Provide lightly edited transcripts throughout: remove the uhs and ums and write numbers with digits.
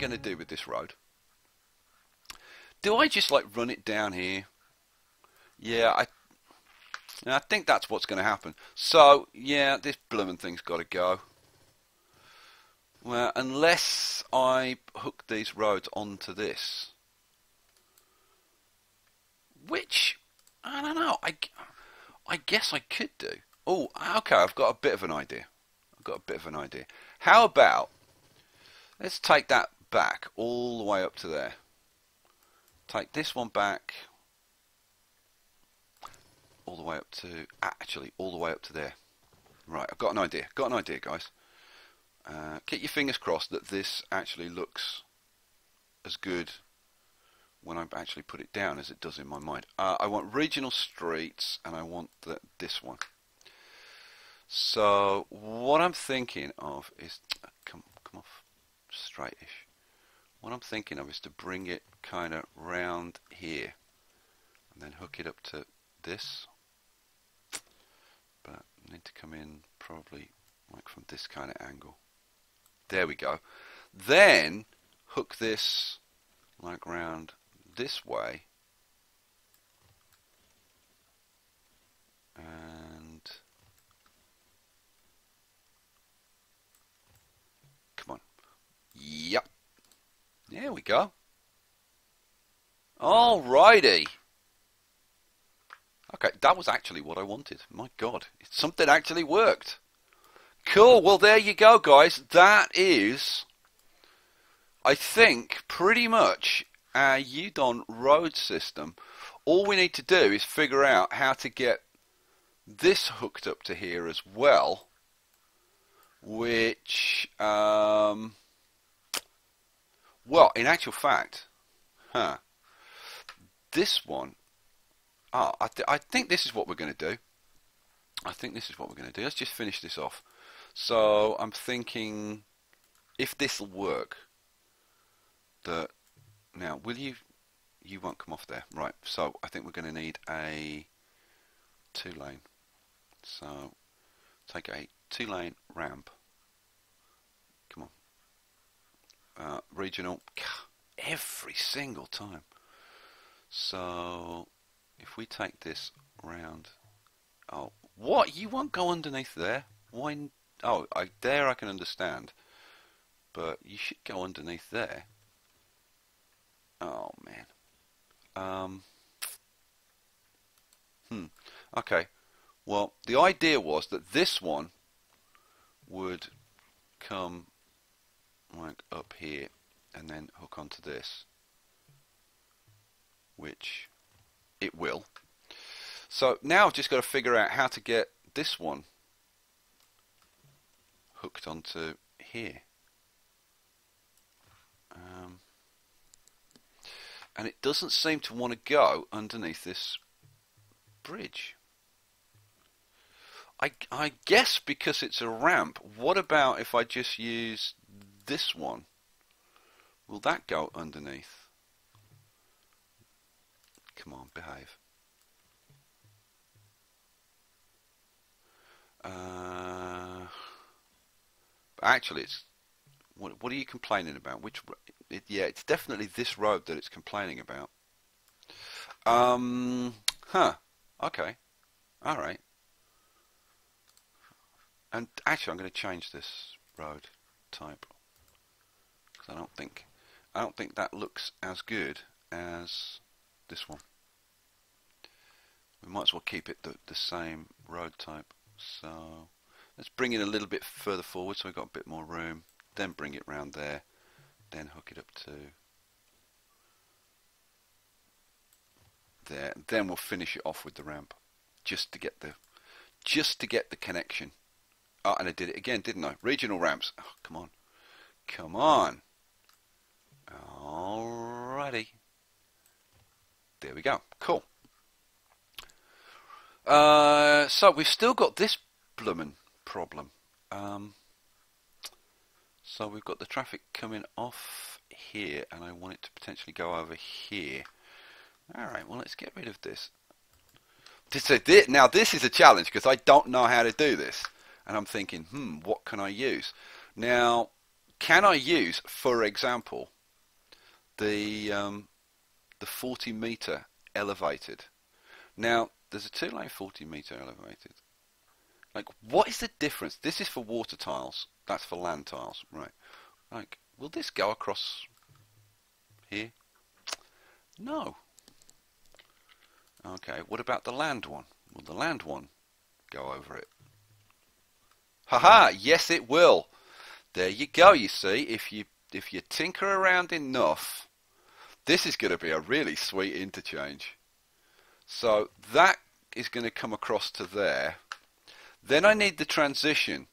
going to do with this road? Do I just like run it down here? Yeah, I think that's what's going to happen. So, yeah, this blooming thing's got to go. Well, unless I hook these roads onto this. Which, I don't know, I guess I could do. Oh, okay, I've got a bit of an idea. How about, let's take that back all the way up to there. Take this one back all the way up to, actually, all the way up to there. Right, I've got an idea. Guys. Keep your fingers crossed that this actually looks as good when I actually put it down as it does in my mind. I want regional streets, and I want this one. So what I'm thinking of is, come off straightish. What I'm thinking of is to bring it kind of round here, and then hook it up to this. But I need to come in probably like from this kind of angle. There we go. Then hook this like round this way, and come on. Yep. There we go. Alrighty. Okay, that was actually what I wanted. My God, something actually worked. Cool, well there you go guys. That is, I think, pretty much our UDON road system. All we need to do is figure out how to get this hooked up to here as well. Which, well, in actual fact, this one, I think this is what we're going to do. Let's just finish this off. So I'm thinking, if this will work, that now you won't come off there, right? So I think we're going to need a 2-lane. So take a 2-lane ramp. Come on, regional every single time. So if we take this round, oh, what, you won't go underneath there? Why? Oh, there I can understand, but you should go underneath there. Oh man. Okay. Well, the idea was that this one would come like up here and then hook onto this, which it will. So now I've just got to figure out how to get this one hooked onto here. And it doesn't seem to want to go underneath this bridge. I guess because it's a ramp. What about if I just use this one? Will that go underneath? Come on, behave. Actually, it's what are you complaining about? Yeah, it's definitely this road that it's complaining about. Okay. All right. And actually, I'm going to change this road type because I don't think that looks as good as this one. We might as well keep it the same road type. So let's bring it a little bit further forward so we've got a bit more room. Then bring it round there. Then hook it up to there. Then we'll finish it off with the ramp, just to get the connection. Oh, and I did it again, didn't I? Regional ramps. Oh, come on. Come on. Alrighty. There we go. Cool. So we've still got this bloomin' problem. So we've got the traffic coming off here, and I want it to potentially go over here. Alright, well let's get rid of this. Now this is a challenge because I don't know how to do this. And I'm thinking, what can I use? Now, can I use, for example, the 40-meter elevated. Now, there's a two-lane 40-meter elevated. Like, what is the difference? This is for water tiles. That's for land tiles, right? Like, will this go across here? No. Okay, what about the land one? Will the land one go over it? Haha, yes it will. There you go, you see. If you tinker around enough, this is going to be a really sweet interchange. So that is going to come across to there. Then I need the transition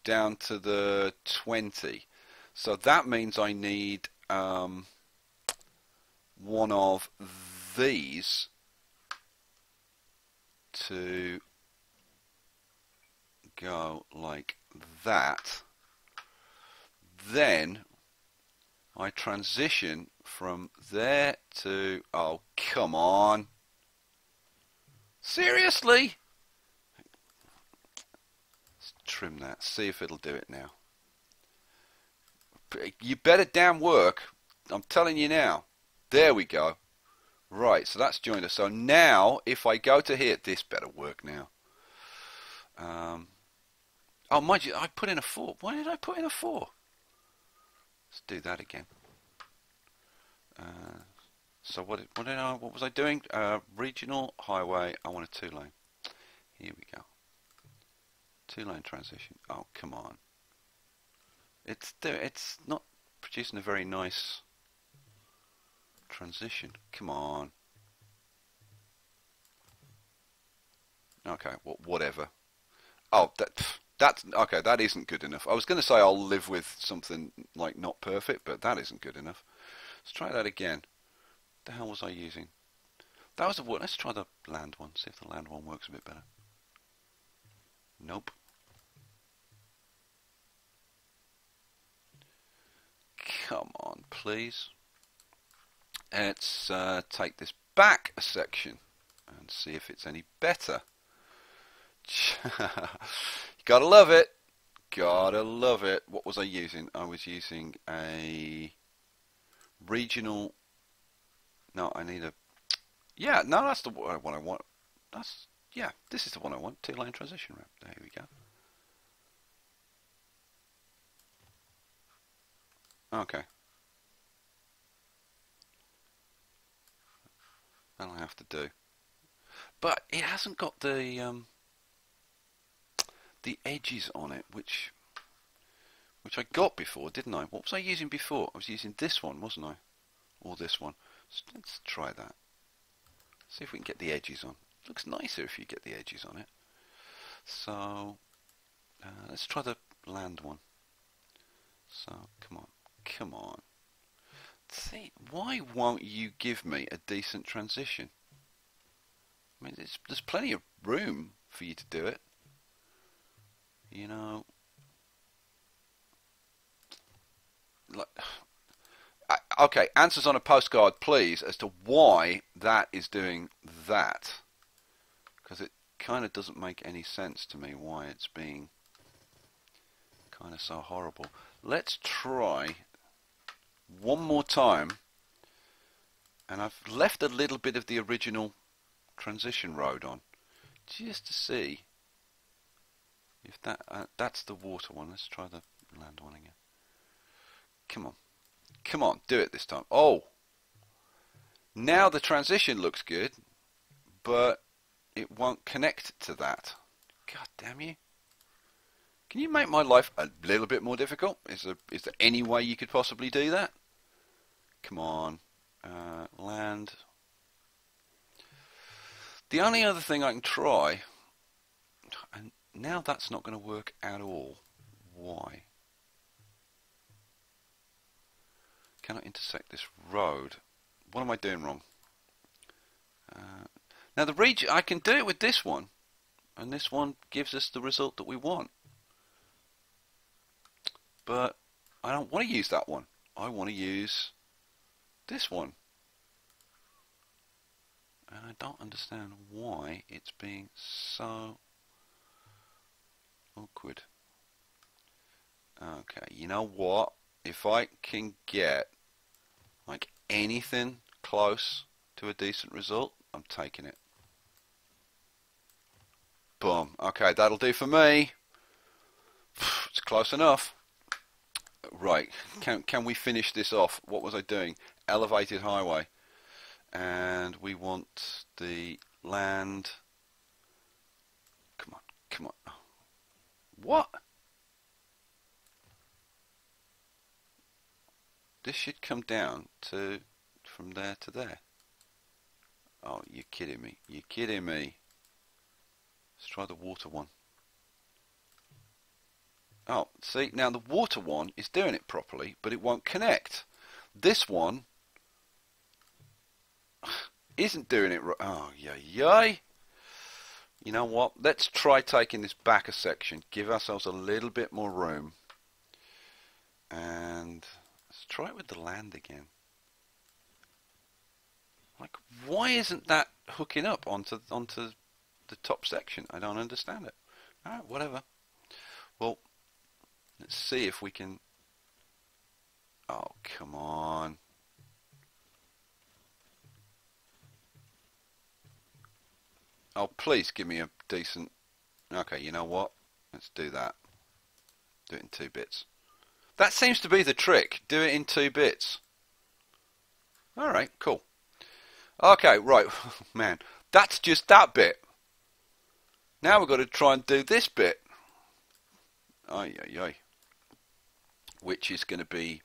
down to the 20. So that means I need one of these to go like that. Then I transition from there to, oh come on, seriously? Let's trim that, see if it'll do it now. You better damn work, I'm telling you now. There we go. Right, so that's joined us. So now if I go to here, this better work now. Oh mind you, I put in a 4. Why did I put in a 4? Let's do that again. So what was I doing? Regional highway. I want a 2-lane. Here we go. 2-lane transition. Oh come on. It's not producing a very nice transition. Come on. Okay. Whatever. Oh, that's okay. That isn't good enough. I was going to say I'll live with something like not perfect, but that isn't good enough. Let's try that again. What the hell was I using? That was the one. Let's try the land one. See if the land one works a bit better. Nope. Come on, please. Let's take this back a section and see if it's any better. Gotta love it. Gotta love it. What was I using? I was using a regional. No, I need a. Yeah, no, that's the one I want. That's yeah. This is the one I want. 2-lane transition ramp. There we go. Okay. That'll have to do. But it hasn't got the edges on it, which I got before, didn't I? What was I using before? I was using this one, wasn't I? Or this one. So let's try that. See if we can get the edges on. Looks nicer if you get the edges on it. So let's try the land one. So come on, come on. See, why won't you give me a decent transition? I mean, there's plenty of room for you to do it. You know, like, okay, answers on a postcard, please, as to why that is doing that, because it kind of doesn't make any sense to me why it's being kind of so horrible. Let's try one more time, and I've left a little bit of the original transition road on just to see if that's the water one. Let's try the land one again. Come on, come on, do it this time. Oh, now the transition looks good, but it won't connect to that. God damn you. Can you make my life a little bit more difficult? Is there any way you could possibly do that? Come on, land. The only other thing I can try, and now that's not going to work at all. Why? Can I intersect this road? What am I doing wrong? Now the region, I can do it with this one, and this one gives us the result that we want. But I don't want to use that one. I want to use this one. And I don't understand why it's being so awkward. Okay, you know what? If I can get like anything close to a decent result, I'm taking it. Boom. Okay, that'll do for me. It's close enough. Right, can we finish this off? What was I doing? Elevated highway. And we want the land. Come on, come on. What? This should come down to from there to there. Oh, you're kidding me. You're kidding me. Let's try the water one. Oh, see, now the water one is doing it properly, but it won't connect. This one isn't doing it right. Oh, yay. You know what? Let's try taking this back a section. Give ourselves a little bit more room. And let's try it with the land again. Like, why isn't that hooking up onto the top section? I don't understand it. Alright, whatever. Well, let's see if we can... Oh, come on. Oh, please give me a decent... Okay, you know what? Let's do that. Do it in 2 bits. That seems to be the trick. Do it in 2 bits. Alright, cool. Okay, right. Man, that's just that bit. Now we've got to try and do this bit. Ay. Which is going to be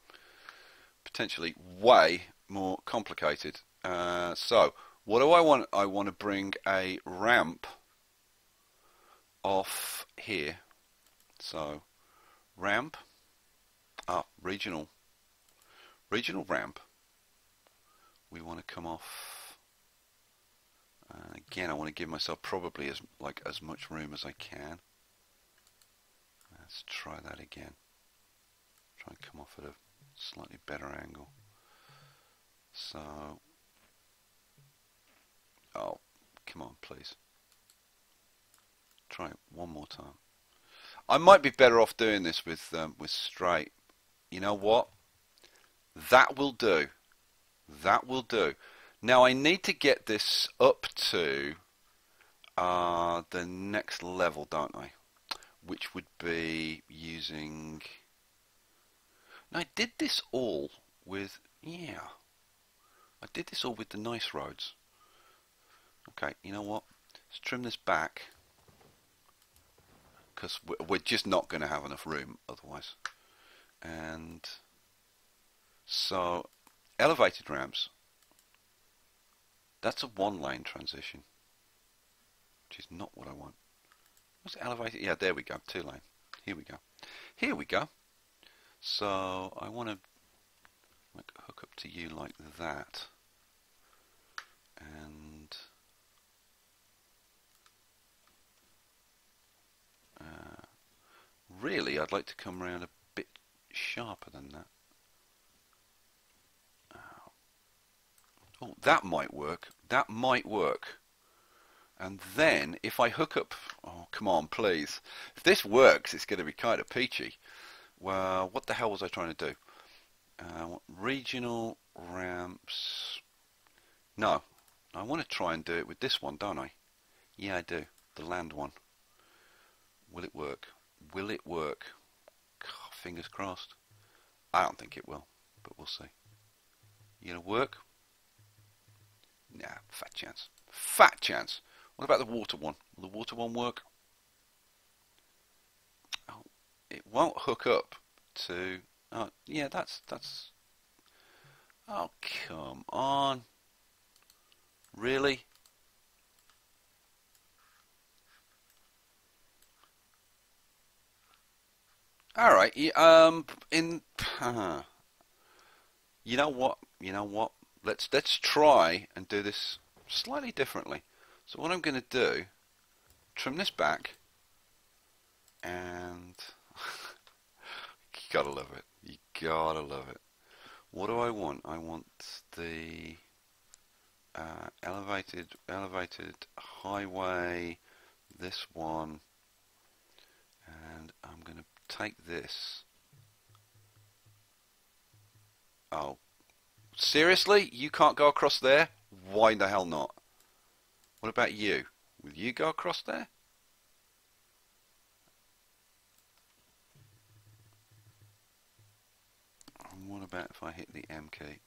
potentially way more complicated. So, what do I want? I want to bring a ramp off here. So, ramp. Regional ramp. We want to come off. Again, I want to give myself probably as much room as I can. Let's try that again. Try and come off at a slightly better angle. So, oh, come on, please. Try it one more time. I might be better off doing this with straight. You know what? That will do. That will do. Now I need to get this up to the next level, don't I? Which would be using... Now I did this all with... Yeah. I did this all with the nice roads. Okay, you know what? Let's trim this back. Because we're just not going to have enough room otherwise. And... So, elevated ramps. That's a 1-lane transition, which is not what I want. Was it elevated? Yeah, there we go, 2-lane. Here we go. Here we go. So I want to hook up to you like that, and really, I'd like to come around a bit sharper than that. Oh, that might work. That might work. And then, if I hook up... Oh, come on, please. If this works, it's going to be kind of peachy. Well, what the hell was I trying to do? Regional ramps... No. I want to try and do it with this one, don't I? Yeah, I do. The land one. Will it work? Will it work? God, fingers crossed. I don't think it will, but we'll see. You gonna work? Nah, fat chance. Fat chance. What about the water one? Will the water one work? Oh, it won't hook up to... Oh, yeah, that's... Oh, come on. Really? Alright, you know what? You know what? Let's try and do this slightly differently. So what I'm going to do, trim this back, and you gotta love it. You gotta love it. What do I want? I want the elevated highway, this one, and I'm going to take this. Oh, Seriously? You can't go across there? Why the hell not? What about you? Will you go across there? And what about if I hit the M key?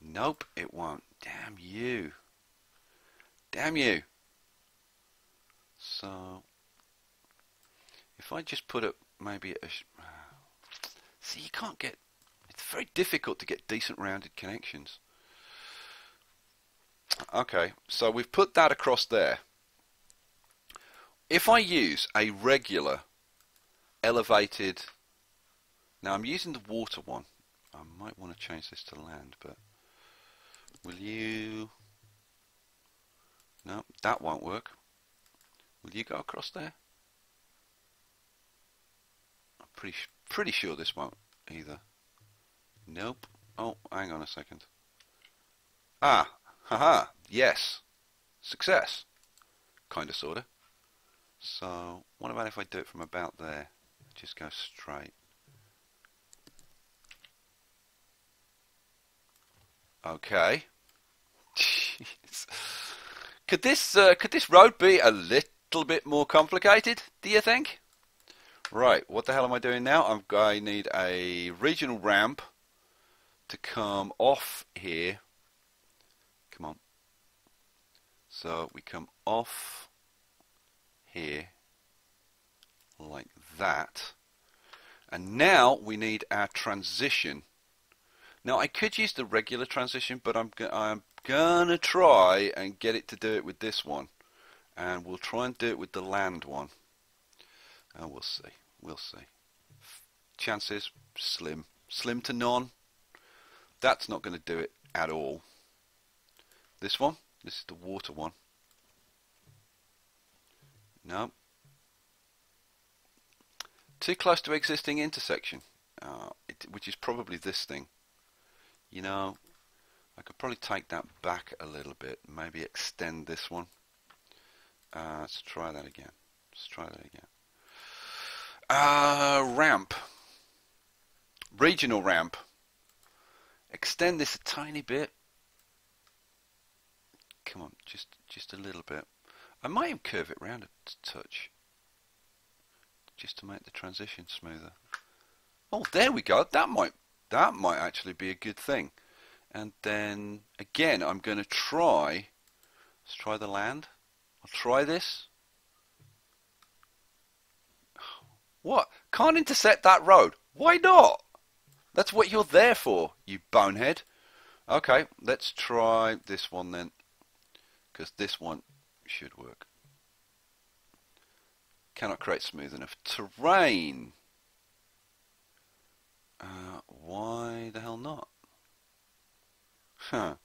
Nope, it won't. Damn you. Damn you. So, if I just put it maybe a... See, you can't get... It's very difficult to get decent rounded connections. Okay, so we've put that across there. If I use a regular elevated... Now I'm using the water one. I might want to change this to land, but... Will you... No, that won't work. Will you go across there? I'm pretty sure this won't either. Nope. Oh, hang on a second. Ah, haha, yes. Success. Kinda, sorta. So, what about if I do it from about there? Just go straight. Okay. Jeez. Could this road be a little bit more complicated, do you think? Right, what the hell am I doing now? I need a regional ramp to come off here. Come on. So we come off here like that. And now we need our transition. Now I could use the regular transition, but I'm gonna try and get it to do it with this one. And we'll try and do it with the land one. And we'll see. We'll see. Chances slim. Slim to none. That's not going to do it at all. This one? This is the water one. No. Too close to existing intersection. Which is probably this thing. You know, I could probably take that back a little bit. Maybe extend this one. Let's try that again. Let's try that again. Ramp. Regional ramp. Extend this a tiny bit. Come on, just a little bit. I might even curve it round a touch. Just to make the transition smoother. Oh, there we go. That might actually be a good thing. And then again, I'm going to try. Let's try the land. I'll try this. What? Can't intersect that road? Why not? That's what you're there for, you bonehead. Okay, let's try this one then. Because this one should work. Cannot create smooth enough terrain. Why the hell not? Huh.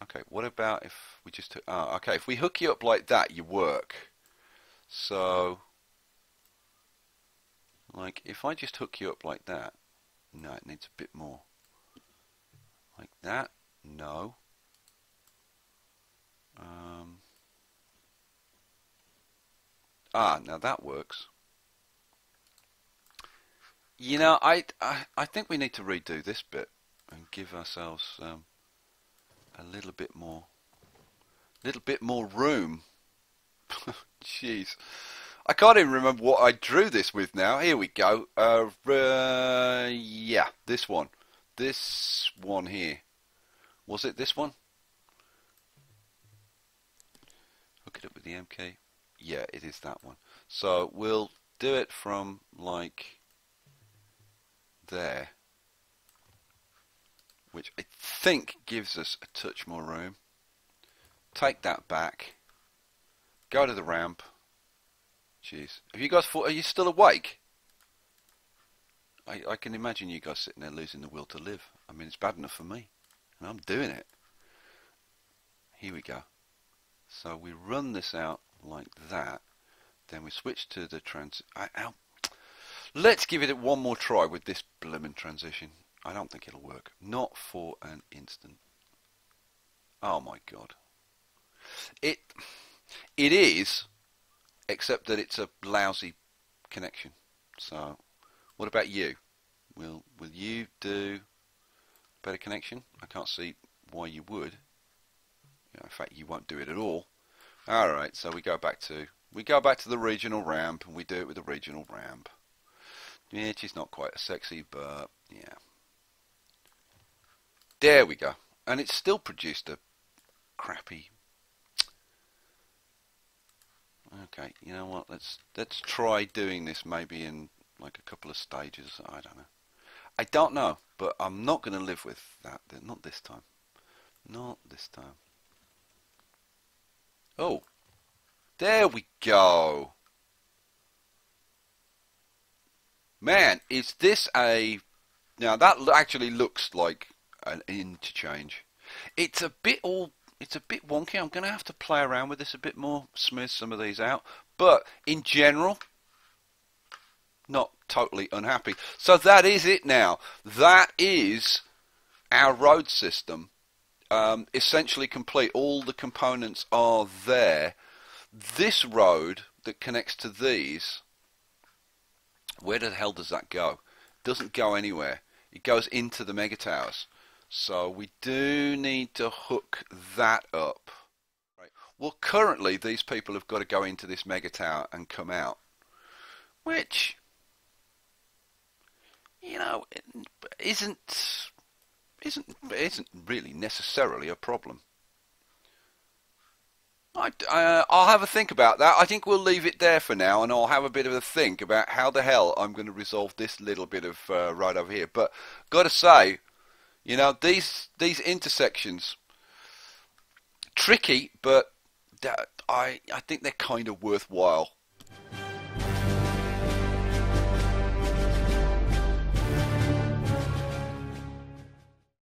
Okay, what about if we just... okay, if we hook you up like that, you work. So, like, if I just hook you up like that, no, it needs a bit more. Like that, no. Now that works. You know, I think we need to redo this bit and give ourselves a little bit more room. Jeez, I can't even remember what I drew this with now. Here we go. Yeah, this one here. Was it this one? Hook it up with the MK. Yeah, it is that one. So we'll do it from like there, which I think gives us a touch more room. Take that back. Go to the ramp. Jeez. Have you guys are you still awake? I can imagine you guys sitting there losing the will to live. I mean, it's bad enough for me. And I'm doing it. Here we go. So we run this out like that. Then we switch to the Let's give it one more try with this blimmin' transition. I don't think it'll work. Not for an instant. Oh my god. It is, except that it's a lousy connection. So, what about you? will you do better connection? I can't see why you would. In fact, you won't do it at all. All right, so we go back to the regional ramp, and we do it with the regional ramp. Which is not quite as sexy, but yeah. There we go. And it's still produced a crappy. Okay, you know what? Let's try doing this maybe in like a couple of stages. I don't know. I don't know, but I'm not going to live with that. Not this time. Not this time. Oh, there we go. Man, is this a... Now that actually looks like an interchange. It's a bit wonky. I'm going to have to play around with this a bit more, smooth some of these out. But in general, not totally unhappy. So that is it now. That is our road system. Essentially complete. All the components are there. This road that connects to these, where the hell does that go? It doesn't go anywhere. It goes into the mega towers. So we do need to hook that up. Right. Well, currently these people have got to go into this mega tower and come out, which, you know, isn't really necessarily a problem. I'll have a think about that. I think we'll leave it there for now, and I'll have a bit of a think about how the hell I'm going to resolve this little bit of right over here. But got to say, you know, these intersections, tricky, but I think they're kind of worthwhile.